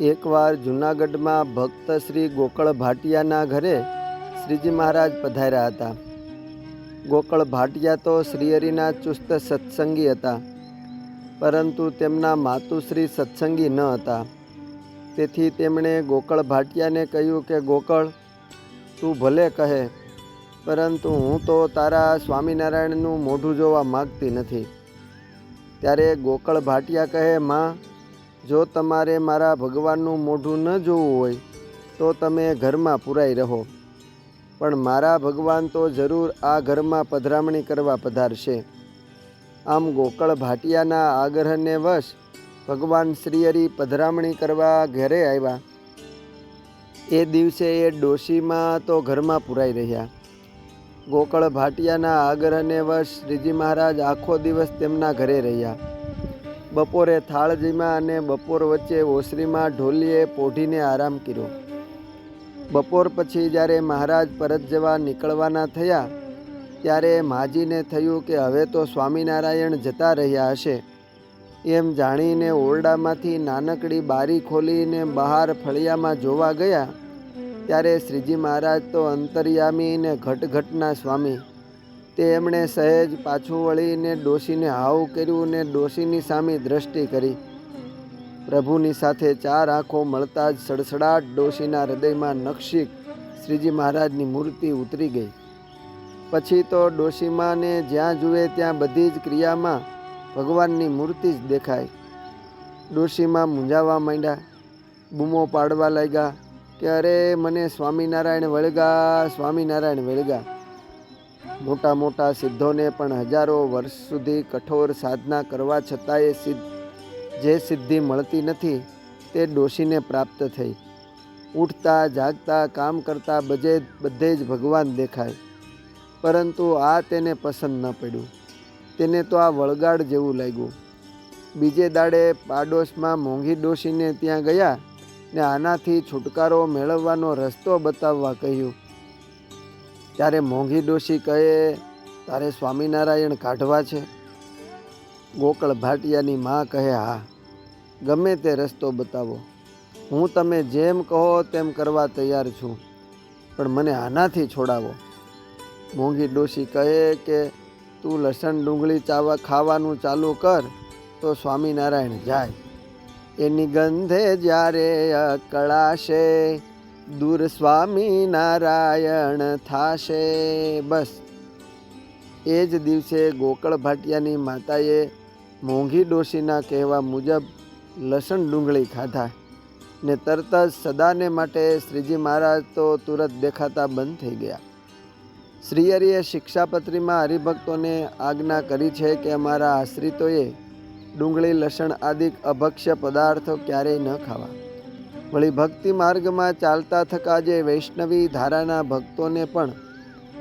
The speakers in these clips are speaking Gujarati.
એકવાર જૂનાગઢમાં ભક્ત શ્રી ગોકળ ભાટિયાના ઘરે શ્રીજી મહારાજ પધાર્યા હતા. ગોકળ ભાટિયા તો શ્રીહરિના ચુસ્ત સત્સંગી હતા, પરંતુ તેમના માતુશ્રી સત્સંગી ન હતા. તેથી તેમણે ગોકળ ભાટિયાને કહ્યું કે ગોકળ, તું ભલે કહે, પરંતુ હું તો તારા સ્વામિનારાયણનું મોઢું જોવા માગતી નથી. ત્યારે ગોકળ ભાટિયા કહે, માં, જો તમારે મારા ભગવાનનું મોઢું ન જોવું હોય તો તમે ઘરમાં પુરાઈ રહો, પણ મારા ભગવાન તો જરૂર આ ઘરમાં પધરામણી કરવા પધારશે. આમ ગોકળ ભાટિયાના આગ્રહને વશ ભગવાન શ્રીહરિ પધરામણી કરવા ઘરે આવ્યા. એ દિવસે એ ડોશીમાં તો ઘરમાં પુરાઈ રહ્યા. ગોકળ ભાટિયાના આગ્રહને વશ શ્રીજી મહારાજ આખો દિવસ તેમના ઘરે રહ્યા. બપોરે થાળજીમાં અને બપોર વચ્ચે ઓસરીમાં ઢોલીએ પોઢીને આરામ કર્યો. બપોર પછી જ્યારે મહારાજ પરત જવા નીકળવાના થયા ત્યારે માજીને થયું કે હવે તો સ્વામિનારાયણ જતા રહ્યા હશે. એમ જાણીને ઓરડામાંથી નાનકડી બારી ખોલીને બહાર ફળિયામાં જોવા ગયા ત્યારે શ્રીજી મહારાજ તો અંતર્યામી ને ઘટઘટના સ્વામી. તે એમણે સહેજ પાછું વળીને ડોશીને હાવ કર્યું ને ડોશીની સામે દ્રષ્ટિ કરી. પ્રભુની સાથે ચાર આંખો મળતા જ સડસડાટ ડોશીના હૃદયમાં નખશીક શ્રીજી મહારાજની મૂર્તિ ઉતરી ગઈ. પછી તો ડોશીમાને જ્યાં જુએ ત્યાં બધી જ ક્રિયામાં ભગવાનની મૂર્તિ જ દેખાય. ડોશીમાં મૂંઝાવા માંડ્યા, બૂમો પાડવા લાગ્યા કે અરે મને સ્વામિનારાયણ વળગા, સ્વામિનારાયણ વળગા. મોટા મોટા સિદ્ધોને પણ હજારો વર્ષ સુધી કઠોર સાધના કરવા છતાંય જે સિદ્ધિ મળતી નથી તે ડોશીને પ્રાપ્ત થઈ. ઉઠતા જાગતા કામ કરતા બધે જ ભગવાન દેખાય, પરંતુ આ તેને પસંદ ન પડ્યું. તેને તો આ વળગાડ જેવું લાગ્યું. બીજે દાડે પાડોશમાં મોંઘી ડોશીને ત્યાં ગયા ને આનાથી છુટકારો મેળવવાનો રસ્તો બતાવવા કહ્યું. ત્યારે મોંઘી ડોશી કહે, તારે સ્વામિનારાયણ કાઢવા છે? ગોકળ ભાટિયાની માં કહે, હા, ગમે તે રસ્તો બતાવો, હું તમે જેમ કહો તેમ કરવા તૈયાર છું, પણ મને આનાથી છોડાવો. મોંઘી ડોશી કહે કે તું લસણ ડુંગળી ખાવાનું ચાલુ કર તો સ્વામિનારાયણ જાય. એની ગંધે જ્યારે અકળાશે દૂર સ્વામિનારાયણ થાશે. બસ એ જ દિવસે ગોકળ ભાટિયાની માતાએ મોંઘી ડોશીના કહેવા મુજબ લસણ ડુંગળી ખાધા ને તરત જ સદાને માટે શ્રીજી મહારાજ તો તુરત દેખાતા બંધ થઈ ગયા. શ્રીહરિએ શિક્ષાપત્રીમાં હરિભક્તોને આજ્ઞા કરી છે કે અમારા આશ્રિતોએ ડુંગળી લસણ આદિ અભક્ષ્ય પદાર્થો ક્યારેય ન ખાવા. વળી ભક્તિ માર્ગમાં ચાલતા થકા જે વૈષ્ણવી ધારાના ભક્તોને પણ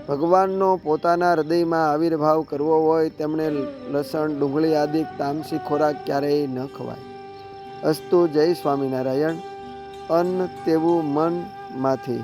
ભગવાનનો પોતાના હૃદયમાં આવિર્ભાવ કરવો હોય તેમણે લસણ ડુંગળી આદિ તામસી ખોરાક ક્યારેય ન ખવાય. અસ્તુ. જય સ્વામિનારાયણ. અન્ન તેવું મનમાંથી.